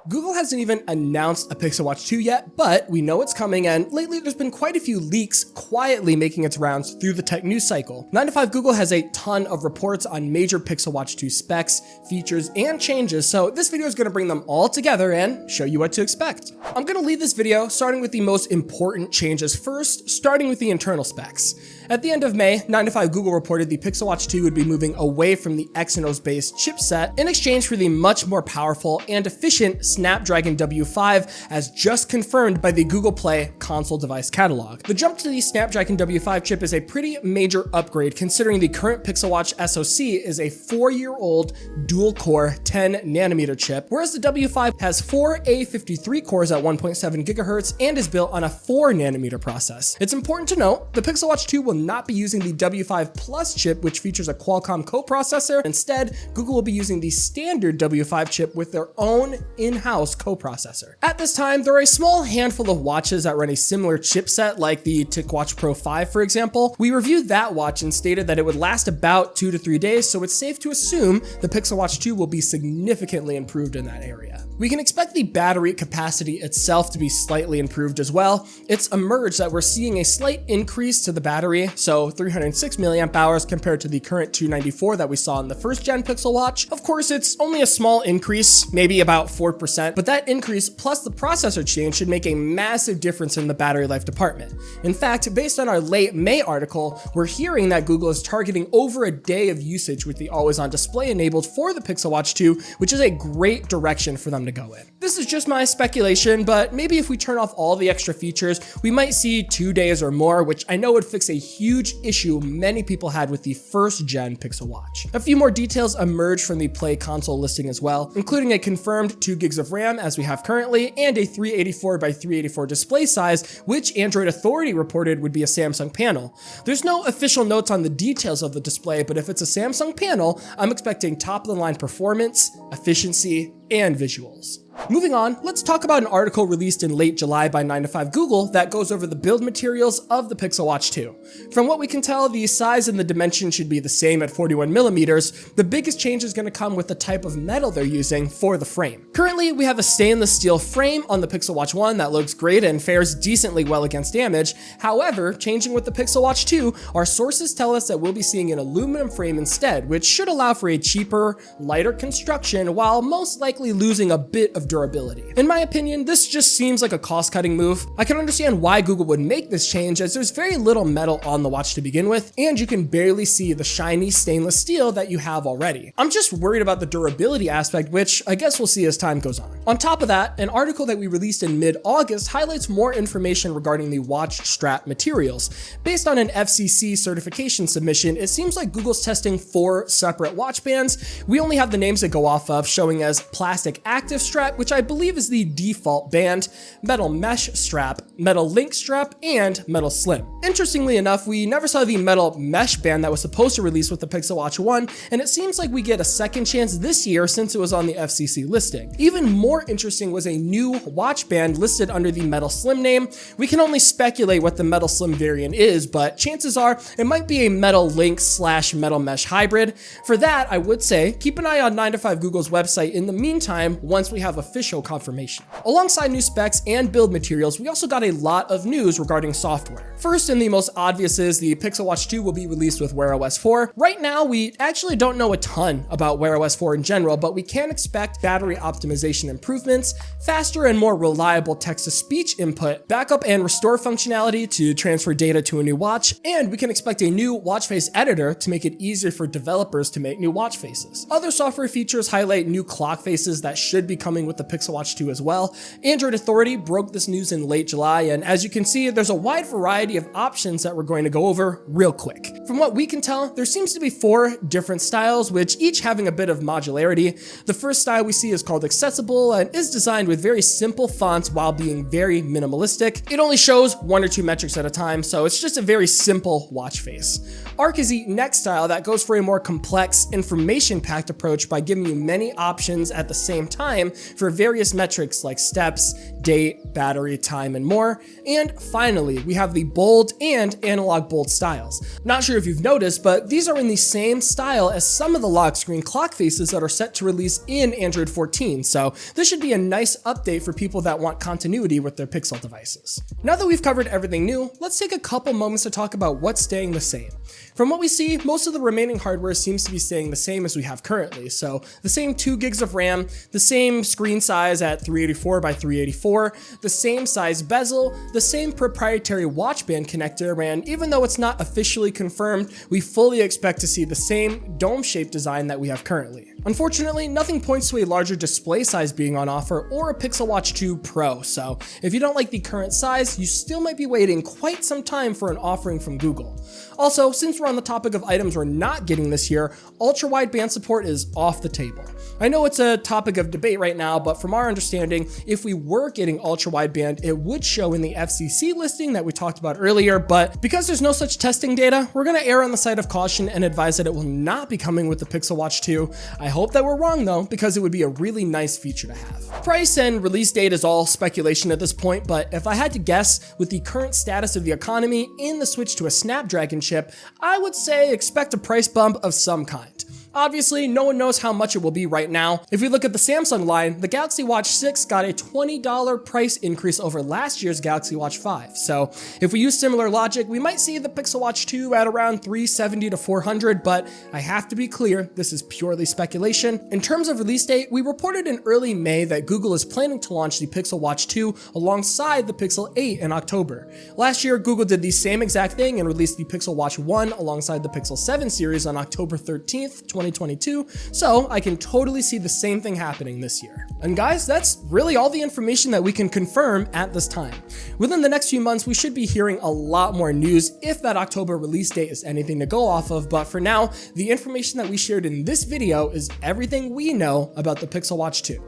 Google hasn't even announced a Pixel Watch 2 yet, but we know it's coming, and lately there's been quite a few leaks quietly making its rounds through the tech news cycle. 9to5 Google has a ton of reports on major Pixel Watch 2 specs, features, and changes, so this video is going to bring them all together and show you what to expect. I'm going to lead this video starting with the most important changes first, starting with the internal specs. At the end of May, 9to5 Google reported the Pixel Watch 2 would be moving away from the Exynos-based chipset in exchange for the much more powerful and efficient Snapdragon W5, as just confirmed by the Google Play console device catalog. The jump to the Snapdragon W5 chip is a pretty major upgrade considering the current Pixel Watch SoC is a 4-year-old dual-core 10nm chip, whereas the W5 has 4 A53 cores at 1.7 GHz and is built on a 4nm process. It's important to note, the Pixel Watch 2 will not be using the W5 Plus chip, which features a Qualcomm coprocessor. Instead, Google will be using the standard W5 chip with their own in-house coprocessor. At this time, there are a small handful of watches that run a similar chipset, like the TicWatch Pro 5, for example. We reviewed that watch and stated that it would last about 2 to 3 days, so it's safe to assume the Pixel Watch 2 will be significantly improved in that area. We can expect the battery capacity itself to be slightly improved as well. It's emerged that we're seeing a slight increase to the battery, so 306 mAh compared to the current 294 that we saw in the first gen Pixel Watch. Of course, it's only a small increase, maybe about 4%, but that increase plus the processor change should make a massive difference in the battery life department. In fact, based on our late May article, we're hearing that Google is targeting over a day of usage with the always-on display enabled for the Pixel Watch 2, which is a great direction for them to go in. This is just my speculation, but maybe if we turn off all the extra features, we might see 2 days or more, which I know would fix a huge issue many people had with the first gen Pixel Watch. A few more details emerged from the Play console listing as well, including a confirmed 2 gigs of RAM as we have currently, and a 384 by 384 display size, which Android Authority reported would be a Samsung panel. There's no official notes on the details of the display, but if it's a Samsung panel, I'm expecting top-of-the-line performance, efficiency, and visuals. Moving on, let's talk about an article released in late July by 9to5 Google that goes over the build materials of the Pixel Watch 2. From what we can tell, the size and the dimension should be the same at 41mm. The biggest change is going to come with the type of metal they're using for the frame. Currently, we have a stainless steel frame on the Pixel Watch 1 that looks great and fares decently well against damage. However, changing with the Pixel Watch 2, our sources tell us that we'll be seeing an aluminum frame instead, which should allow for a cheaper, lighter construction while most likely losing a bit of durability. In my opinion, this just seems like a cost-cutting move. I can understand why Google would make this change, as there's very little metal on the watch to begin with, and you can barely see the shiny stainless steel that you have already. I'm just worried about the durability aspect, which I guess we'll see as time goes on. On top of that, an article that we released in mid-August highlights more information regarding the watch strap materials. Based on an FCC certification submission, it seems like Google's testing 4 separate watch bands. We only have the names to go off of, showing as plastic active strap, which I believe is the default band, metal mesh strap, metal link strap, and metal slim. Interestingly enough, we never saw the metal mesh band that was supposed to release with the Pixel Watch 1, and it seems like we get a second chance this year since it was on the FCC listing. Even more interesting was a new watch band listed under the metal slim name. We can only speculate what the metal slim variant is, but chances are it might be a metal link / metal mesh hybrid. For that, I would say keep an eye on 9to5 Google's website in the meantime once we have official confirmation. Alongside new specs and build materials, we also got a lot of news regarding software. First and the most obvious is the Pixel Watch 2 will be released with Wear OS 4. Right now, we actually don't know a ton about Wear OS 4 in general, but we can expect battery optimization improvements, faster and more reliable text-to-speech input, backup and restore functionality to transfer data to a new watch, and we can expect a new watch face editor to make it easier for developers to make new watch faces. Other software features highlight new clock faces that should be coming with the Pixel Watch 2 as well. Android Authority broke this news in late July, and as you can see, there's a wide variety of options that we're going to go over real quick. From what we can tell, there seems to be 4 different styles, which each having a bit of modularity. The first style we see is called Accessible and is designed with very simple fonts while being very minimalistic. It only shows 1 or 2 metrics at a time, so it's just a very simple watch face. Arc is the next style that goes for a more complex, information-packed approach by giving you many options at the same time for for various metrics like steps, date, battery, time, and more. And finally, we have the bold and analog bold styles. Not sure if you've noticed, but these are in the same style as some of the lock screen clock faces that are set to release in Android 14, so this should be a nice update for people that want continuity with their Pixel devices. Now that we've covered everything new, let's take a couple moments to talk about what's staying the same. From what we see, most of the remaining hardware seems to be staying the same as we have currently, so the same 2 gigs of RAM, the same screen size at 384 by 384, the same size bezel, the same proprietary watch band connector, and even though it's not officially confirmed, we fully expect to see the same dome-shaped design that we have currently. Unfortunately, nothing points to a larger display size being on offer or a Pixel Watch 2 Pro, so if you don't like the current size, you still might be waiting quite some time for an offering from Google. Also, since we're on the topic of items we're not getting this year, ultra-wideband support is off the table. I know it's a topic of debate right now, but from our understanding, if we were getting ultra-wideband, it would show in the FCC listing that we talked about earlier, but because there's no such testing data, we're gonna err on the side of caution and advise that it will not be coming with the Pixel Watch 2. I hope that we're wrong though, because it would be a really nice feature to have. Price and release date is all speculation at this point, but if I had to guess, with the current status of the economy and the switch to a Snapdragon chip, I would say expect a price bump of some kind. Obviously, no one knows how much it will be right now. If we look at the Samsung line, the Galaxy Watch 6 got a $20 price increase over last year's Galaxy Watch 5. So if we use similar logic, we might see the Pixel Watch 2 at around $370 to $400, but I have to be clear, this is purely speculation. In terms of release date, we reported in early May that Google is planning to launch the Pixel Watch 2 alongside the Pixel 8 in October. Last year, Google did the same exact thing and released the Pixel Watch 1 alongside the Pixel 7 series on October 13th, 2022, so I can totally see the same thing happening this year. And guys, that's really all the information that we can confirm at this time. Within the next few months, we should be hearing a lot more news if that October release date is anything to go off of, but for now, the information that we shared in this video is everything we know about the Pixel Watch 2.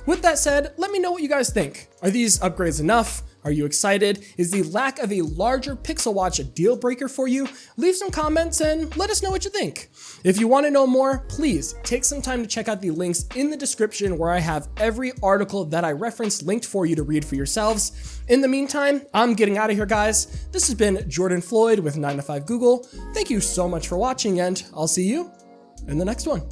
With that said, let me know what you guys think. Are these upgrades enough? Are you excited? Is the lack of a larger Pixel Watch a deal breaker for you? Leave some comments and let us know what you think. If you want to know more, please take some time to check out the links in the description where I have every article that I referenced linked for you to read for yourselves. In the meantime, I'm getting out of here, guys. This has been Jordan Floyd with 9to5 Google. Thank you so much for watching, and I'll see you in the next one.